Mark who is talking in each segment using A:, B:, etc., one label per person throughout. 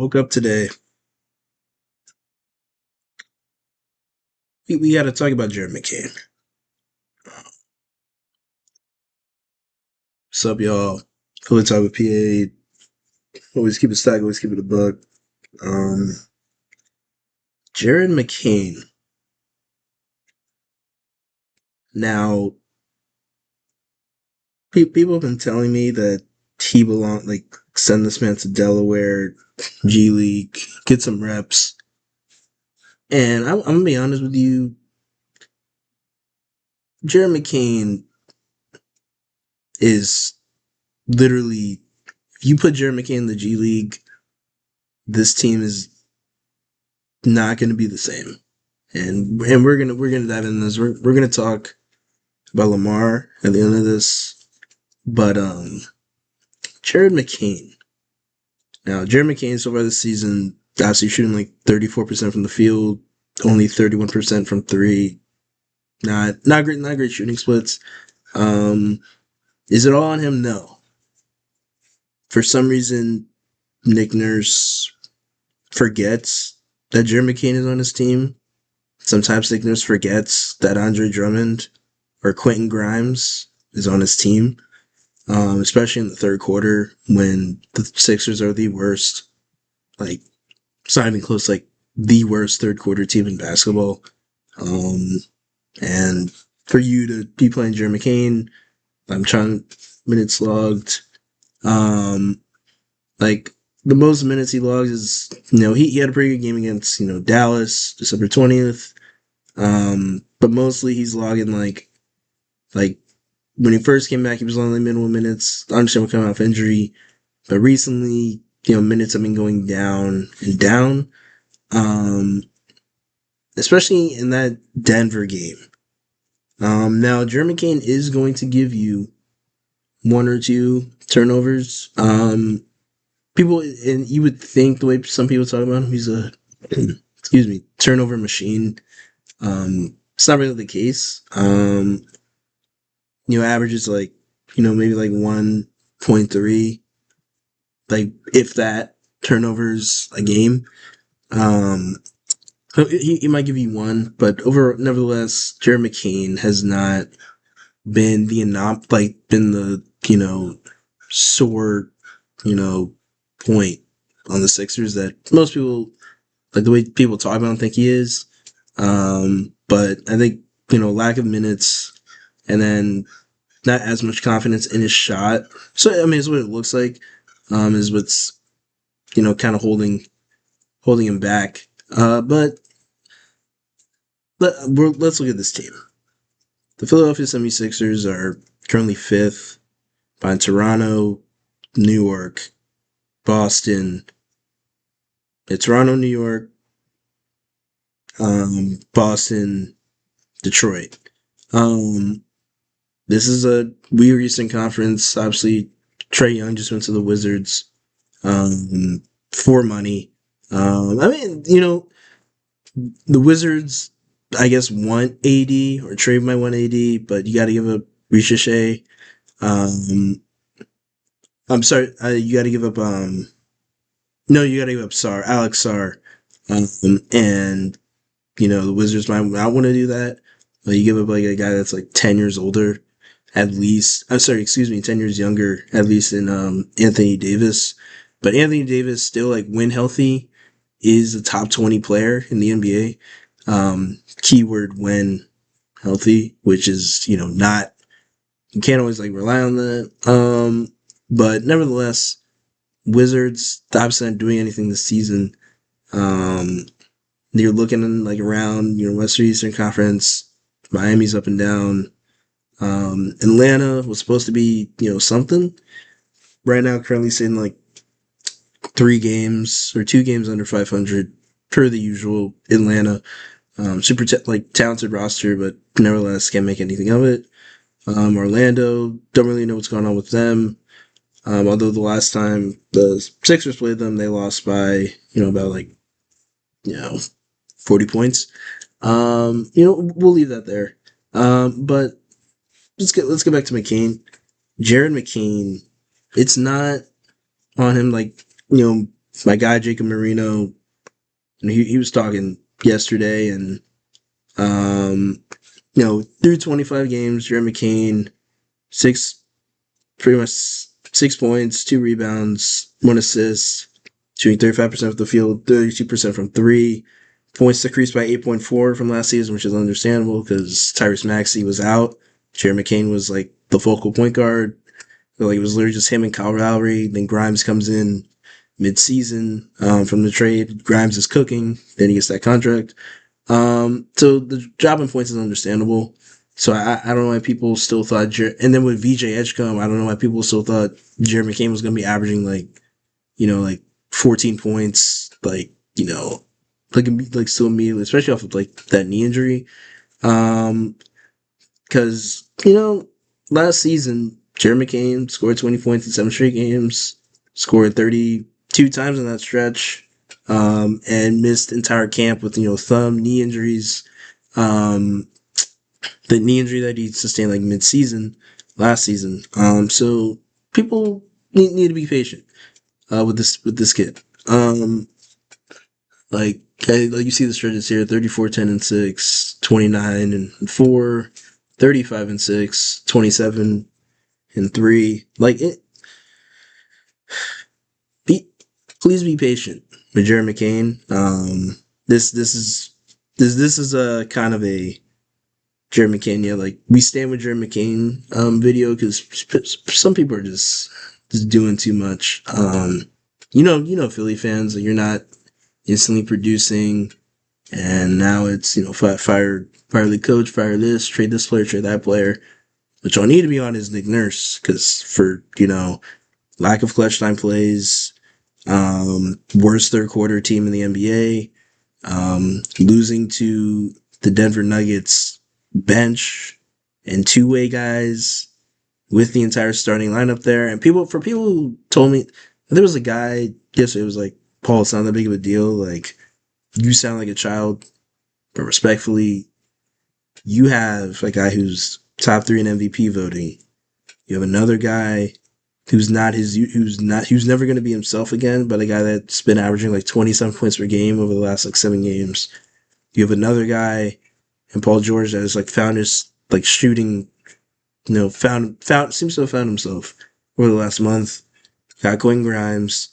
A: Woke up today. We got to talk about Jared McCain. What's up, y'all? Hood Talk with PA. Always keep it stacked, always keep it a buck. Um, Jared McCain. Now, people have been telling me that he belong, like, send this man to Delaware, G League, get some reps. And I'm gonna be honest with you, Jared McCain is literally, if you put Jared McCain in the G League, this team is not going to be the same. And we're gonna dive into this. We're gonna talk about Lamar at the end of this, but Jared McCain. Now Jared McCain so far this season, obviously shooting like 34% from the field, only 31% from three. Not great shooting splits. Is it all on him? No. For some reason, Nick Nurse forgets that Jared McCain is on his team. Sometimes Nick Nurse forgets that Andre Drummond or Quentin Grimes is on his team, especially in the third quarter when the Sixers are the worst, like, it's not even close, like, the worst third quarter team in basketball. And for you to be playing Jerry McCain, I'm trying minutes logged. Like, the most minutes he logged is, he had a pretty good game against, Dallas, December 20th. But mostly he's logging like when he first came back, he was only minimum minutes. I understand we're coming off injury, but recently, minutes have been going down and down. Especially in that Denver game. Now Jeremy Kane is going to give you one or two turnovers. People, and you would think the way some people talk about him, he's a turnover machine. It's not really the case. Averages like, maybe like 1.3, like if that turnovers a game. He might give you one, but nevertheless, Jared McCain has not been been the, sore, point on the Sixers that most people, like the way people talk about him, think he is. But I think, lack of minutes and then not as much confidence in his shot. So, I mean, it's what it looks like, is what's, kind of holding him back. But let's look at this team. The Philadelphia 76ers are currently fifth behind Toronto, New York, Boston. It's Toronto, New York, Boston, Detroit. This is a weird Eastern Conference. Obviously, Trae Young just went to the Wizards for money. I mean, the Wizards, I guess, want AD, or Trae might want AD, but you got to give up Ricochet. I'm sorry, you got to give up. No, you got to give up Alex Sarr, and the Wizards might not want to do that. But you give up like a guy that's like 10 years older, at least. I'm sorry, excuse me, 10 years younger, at least in Anthony Davis. But Anthony Davis still, like, when healthy, is a top 20 player in the NBA. Keyword when healthy, which is, not, you can't always like rely on that. But nevertheless, Wizards obviously not doing anything this season. You're looking like around, Western Eastern Conference, Miami's up and down. Atlanta was supposed to be, something. Right now, currently sitting like 2 games under 500 per the usual. Atlanta, super talented roster, but nevertheless can't make anything of it. Orlando, don't really know what's going on with them. Although the last time the Sixers played them, they lost by, about 40 points. We'll leave that there. But let's get back to McCain. Jared McCain, it's not on him, like, my guy Jacob Marino, he was talking yesterday, and um, through 25 games, Jared McCain, six pretty much 6 points, 2 rebounds, 1 assist, shooting 35% of the field, 32% from three. Points decreased by 8.4 from last season, which is understandable because Tyrese Maxey was out. Jared McCain was like the focal point guard. Like, it was literally just him and Kyle Lowry. Then Grimes comes in mid-season from the trade. Grimes is cooking. Then he gets that contract. So the drop in points is understandable. So I don't know why people still thought and then with VJ Edgecombe, I don't know why people still thought Jared McCain was going to be averaging like 14 points, like so immediately, especially off of like that knee injury. Because last season Jared McCain scored 20 points in 7 straight games, scored 32 times in that stretch, and missed entire camp with thumb, knee injuries. The knee injury that he sustained like mid-season last season. So people need to be patient with this kid. Like you see the stretches here: 34, 10 and 6, 29 and 4, 35 and 6, 27 and 3. Like it. Please be patient with Jared McCain. This is a kind of a Jared McCain, yeah, like we stand with Jared McCain video because some people are just doing too much. Philly fans, you're not instantly producing, and now it's fire the coach, fire this, trade this player, trade that player. Which I need to be on is Nick Nurse because for lack of clutch time plays, worst third quarter team in the NBA, losing to the Denver Nuggets bench and two-way guys with the entire starting lineup there. And people who told me, there was a guy yesterday, it was like, Paul, it's not that big of a deal. Like, you sound like a child, but respectfully, you have a guy who's top 3 in MVP voting. You have another guy who's never going to be himself again, but a guy that's been averaging like 27 points per game over the last like 7 games. You have another guy and Paul George that has like found his like shooting, seems to have found himself over the last month. Got Quentin Grimes,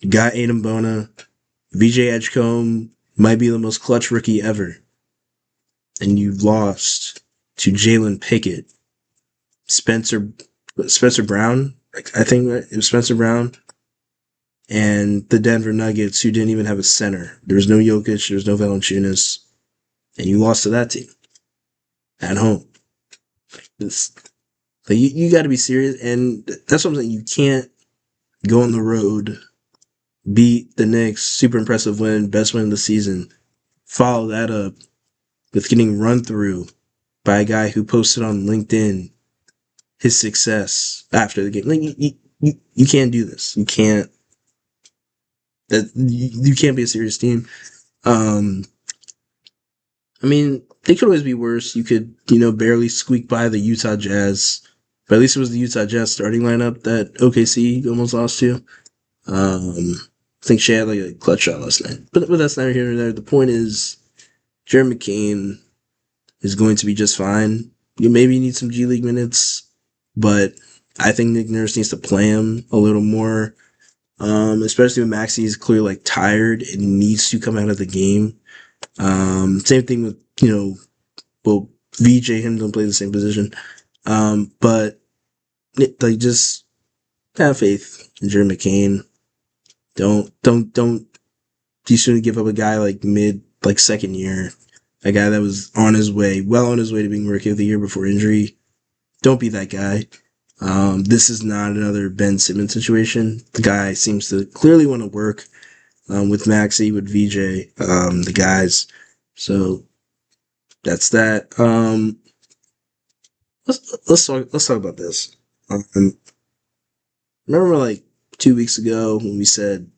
A: got Adam Bona, VJ Edgecombe might be the most clutch rookie ever, and you've lost to Jalen Pickett, Spencer Brown, I think it was Spencer Brown, and the Denver Nuggets, who didn't even have a center. There was no Jokic, there was no Valanciunas, and you lost to that team at home. You got to be serious, and that's what I'm saying. You can't go on the road, beat the Knicks, super impressive win, best win of the season, follow that up with getting run through by a guy who posted on LinkedIn his success after the game. Like, you can't do this. You can't. You can't be a serious team. I mean, they could always be worse. You could, barely squeak by the Utah Jazz. But at least it was the Utah Jazz starting lineup that OKC almost lost to. I think she had like a clutch shot last night. But that's neither here nor there. The point is, Jared McCain is going to be just fine. You maybe need some G League minutes, but I think Nick Nurse needs to play him a little more. Especially when Maxey is clearly like tired and needs to come out of the game. Same thing with, VJ, him don't play the same position. But just have faith in Jared McCain. Don't you shouldn't give up a guy like second year, a guy that was well on his way to being Rookie of the Year before injury. Don't be that guy. This is not another Ben Simmons situation. The guy seems to clearly want to work with Maxey, with VJ, the guys. So that's that. Let's talk about this. Remember like 2 weeks ago when we said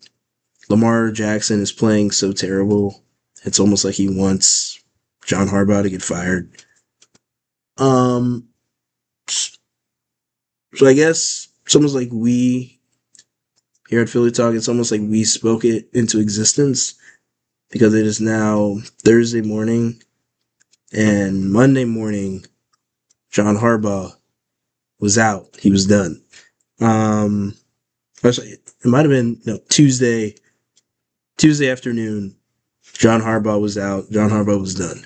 A: Lamar Jackson is playing so terrible, it's almost like he wants John Harbaugh to get fired. So I guess it's almost like we here at Philly Talk. It's almost like we spoke it into existence because it is now Thursday morning and Monday morning. John Harbaugh was out. He was done. Actually, it might have been Tuesday afternoon. John Harbaugh was out. John Harbaugh was done.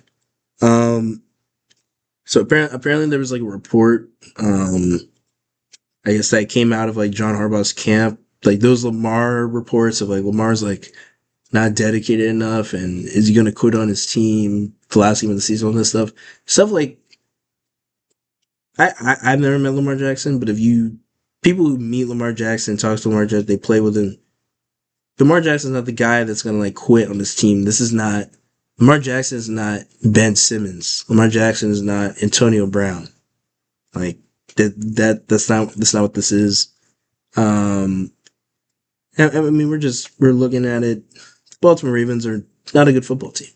A: So apparently there was like a report. I guess that came out of like John Harbaugh's camp, like those Lamar reports of like Lamar's like not dedicated enough, and is he going to quit on his team the last game of the season? All this stuff like I've never met Lamar Jackson, but if you people who meet Lamar Jackson, talk to Lamar Jackson, they play with him. Lamar Jackson's not the guy that's going to like quit on his team. This is not Lamar Jackson is not Ben Simmons. Lamar Jackson is not Antonio Brown. Like that's not what this is. I mean, we're looking at it. Baltimore Ravens are not a good football team.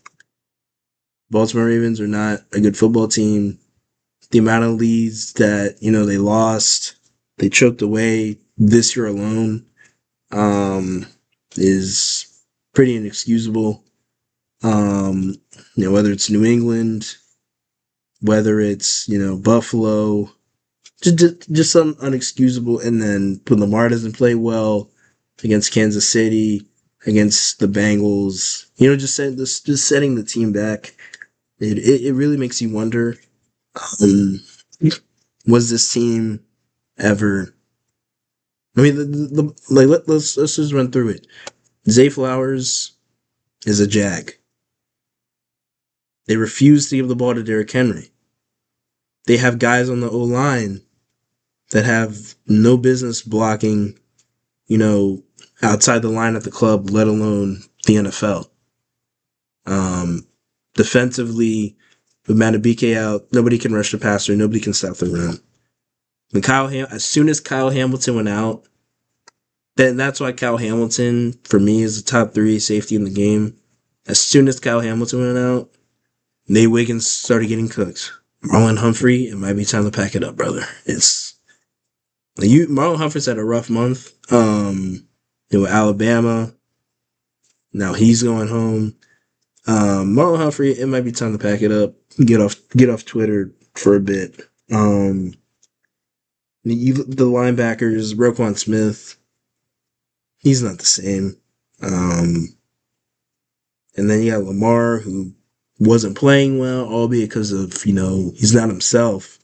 A: Baltimore Ravens are not a good football team. The amount of leads that they lost, they choked away this year alone, is pretty inexcusable. Whether it's New England, whether it's Buffalo, just some unexcusable. And then when Lamar doesn't play well against Kansas City, against the Bengals, just setting the team back. It really makes you wonder. Was this team ever? I mean, let's just run through it. Zay Flowers is a Jag. They refuse to give the ball to Derrick Henry. They have guys on the O-line that have no business blocking, outside the line at the club, let alone the NFL. Defensively, with Matabike out, nobody can rush the passer, nobody can stop the run. As soon as Kyle Hamilton went out, then that's why Kyle Hamilton, for me, is the top 3 safety in the game. As soon as Kyle Hamilton went out, Nate Wiggins started getting cooked. Marlon Humphrey, it might be time to pack it up, brother. Marlon Humphrey's had a rough month. With Alabama. Now he's going home. Marlon Humphrey, it might be time to pack it up. Get off Twitter for a bit. The linebackers, Roquan Smith, he's not the same. And then you got Lamar, who wasn't playing well, albeit because of, he's not himself.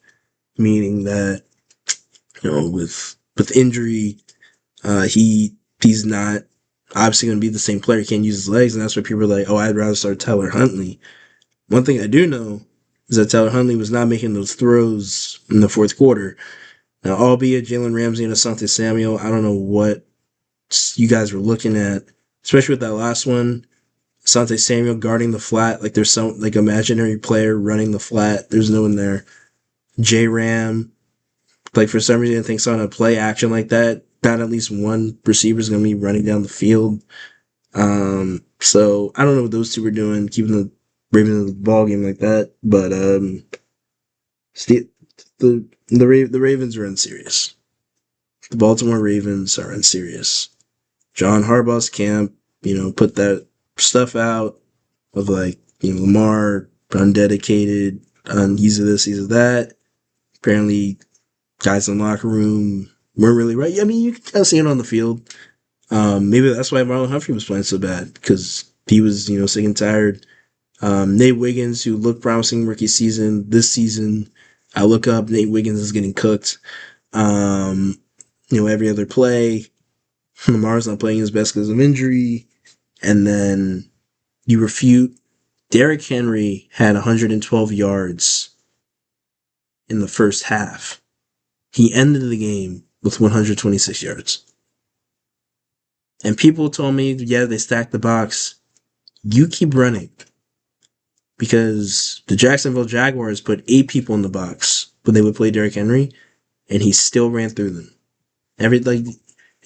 A: Meaning that, with injury, he's not obviously going to be the same player. He can't use his legs, and that's why people are like, oh, I'd rather start Tyler Huntley. One thing I do know is that Tyler Huntley was not making those throws in the fourth quarter. Now, albeit Jalen Ramsey and Asante Samuel, I don't know what you guys were looking at, especially with that last one. Asante Samuel guarding the flat, like there's some like imaginary player running the flat. There's no one there. J-Ram, like for some reason, I think on a play action like that, not at least one receiver is going to be running down the field. So I don't know what those two were doing, keeping the Ravens in the ball game like that. But the Ravens are unserious. The Baltimore Ravens are unserious. John Harbaugh's camp, put that stuff out of like, Lamar undedicated, he's of this, he's of that. Apparently, guys in the locker room weren't really right. I mean, you can kind of see it on the field. Maybe that's why Marlon Humphrey was playing so bad, because he was, sick and tired. Nate Wiggins, who looked promising rookie season, this season, I look up, Nate Wiggins is getting cooked. Every other play, Lamar's not playing his best because of injury. And then you refute. Derrick Henry had 112 yards in the first half. He ended the game with 126 yards. And people told me, yeah, they stacked the box. You keep running. Because the Jacksonville Jaguars put 8 people in the box when they would play Derrick Henry, and he still ran through them.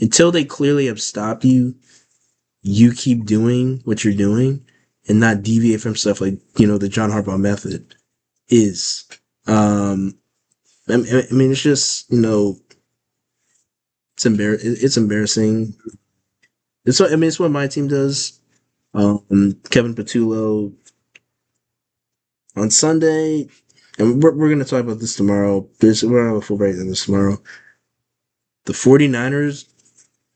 A: Until they clearly have stopped you, you keep doing what you're doing and not deviate from stuff like, the John Harbaugh method is. I mean, it's just, it's embarrassing. It's what my team does. Kevin Patullo on Sunday, and we're going to talk about this tomorrow. We're going to have a full breakdown this tomorrow. The 49ers,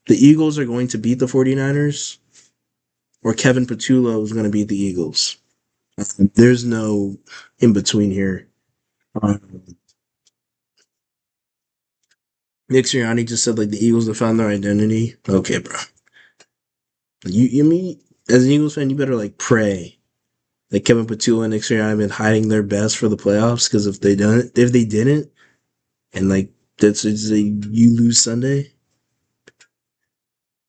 A: the Eagles are going to beat the 49ers, or Kevin Patullo is going to beat the Eagles. There's no in between here. Um, Nick Sirianni just said like the Eagles have found their identity. Okay, bro. You mean as an Eagles fan, you better like pray that Kevin Patullo and Nick Sirianni have been hiding their best for the playoffs. Because if they didn't, and like you lose Sunday,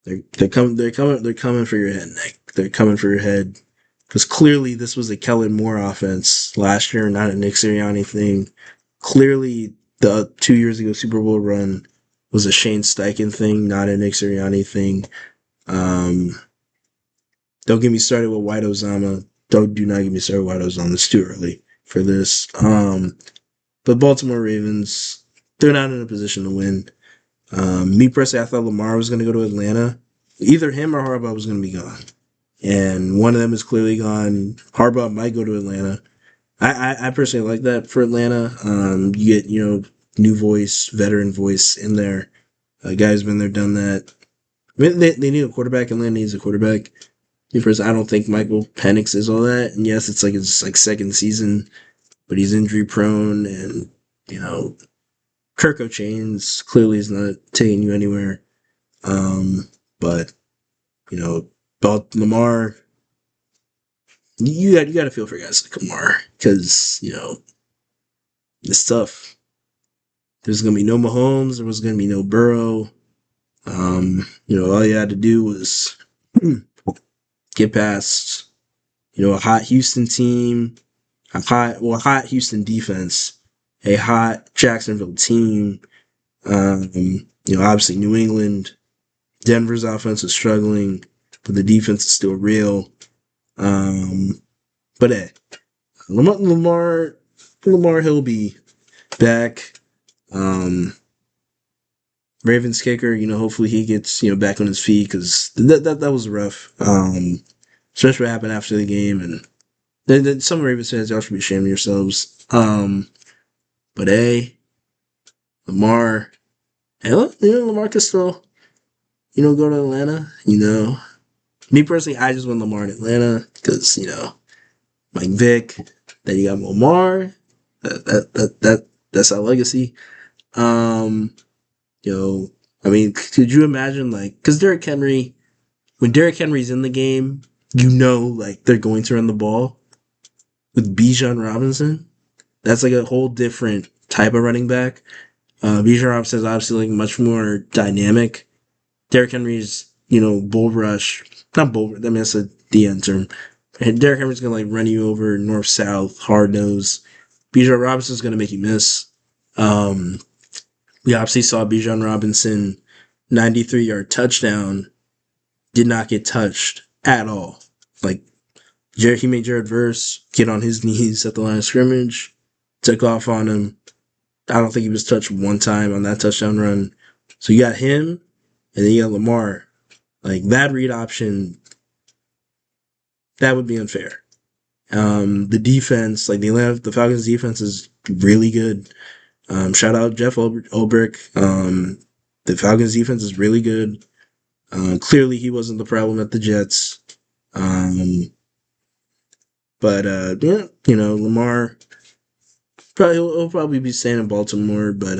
A: they're coming for your head, Nick. They're coming for your head. Because clearly this was a Kellen Moore offense last year, not a Nick Sirianni thing. Clearly the 2 years ago Super Bowl run was a Shane Steichen thing, not a Nick Sirianni thing. Um, don't get me started with White Ozama. Do not get me started with White Ozama. It's too early for this. But Baltimore Ravens, they're not in a position to win. Me personally, I thought Lamar was going to go to Atlanta. Either him or Harbaugh was going to be gone. And one of them is clearly gone. Harbaugh might go to Atlanta. I personally like that for Atlanta. You get, new voice, veteran voice in there. A guy who's been there, done that. I mean, they need a quarterback. Atlanta needs a quarterback. Me personally, I don't think Michael Penix is all that. And yes, it's like second season, but he's injury prone, and Kirko Chains clearly is not taking you anywhere. But about Lamar, you got to feel for guys like Lamar because it's tough. There's gonna be no Mahomes. There was gonna be no Burrow. All you had to do was get past a hot Houston team, a hot Houston defense, a hot Jacksonville team. Obviously New England, Denver's offense is struggling, but the defense is still real. But hey, Lamar he'll be back. Ravens kicker, hopefully he gets back on his feet because that was rough. Especially what happened after the game, and then some Ravens fans, y'all should be ashamed of yourselves. But hey, Lamar, hey, look, Lamar could still go to Atlanta. Me personally, I just want Lamar in Atlanta because Mike Vick. Then you got Lamar. That's our legacy. Could you imagine because Derrick Henry, when Derrick Henry's in the game, they're going to run the ball with Bijan Robinson. That's like a whole different type of running back. Bijan Robinson is obviously much more dynamic. Derrick Henry's, bull rush, not bull. I mean that's a DN term. And Derrick Henry's gonna run you over north south, hard nose. Bijan Robinson's gonna make you miss. We obviously saw Bijan Robinson 93-yard touchdown, did not get touched at all. He made Jared Verse get on his knees at the line of scrimmage, took off on him. I don't think he was touched one time on that touchdown run. So you got him, and then you got Lamar. That read option, that would be unfair. The defense, the Falcons defense is really good. Shout out Jeff Ulbrich. The Falcons defense is really good. Clearly he wasn't the problem at the Jets. Lamar he'll probably be staying in Baltimore, but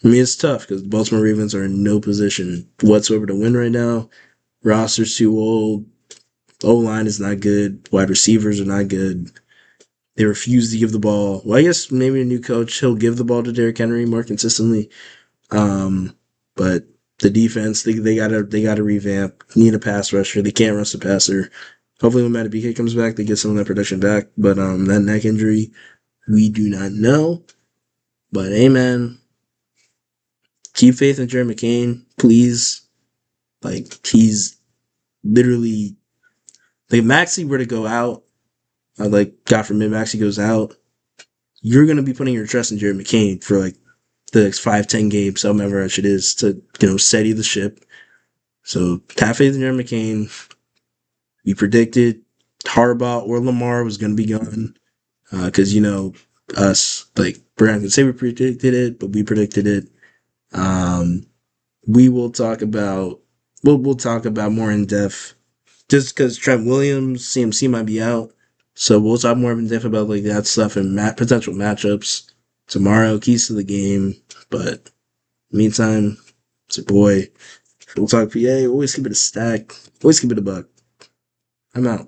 A: it's tough because the Baltimore Ravens are in no position whatsoever to win right now. Roster's too old. O-line is not good. Wide receivers are not good. They refuse to give the ball. Well, I guess maybe a new coach, he'll give the ball to Derrick Henry more consistently. But the defense, they gotta revamp. Need a pass rusher. They can't rush the passer. Hopefully when Matt BK comes back, they get some of that production back. But that neck injury, we do not know. But hey, man, keep faith in Jared McCain, please. He's literally, if Maxey were to go out, God forbid Maxey goes out, you're going to be putting your trust in Jared McCain for the next 5-10 games, however much it is, to steady the ship. So have faith in Jared McCain. We predicted Harbaugh or Lamar was going to be gone because us, like, we're not going to say we predicted it, but we predicted it. We will talk about we'll talk about more in depth just because Trent Williams CMC might be out, so we'll talk more in depth about like that stuff and potential matchups tomorrow, keys to the game. But meantime, it's your boy. We'll talk PA. Always keep it a stack. Always keep it a buck. I'm out.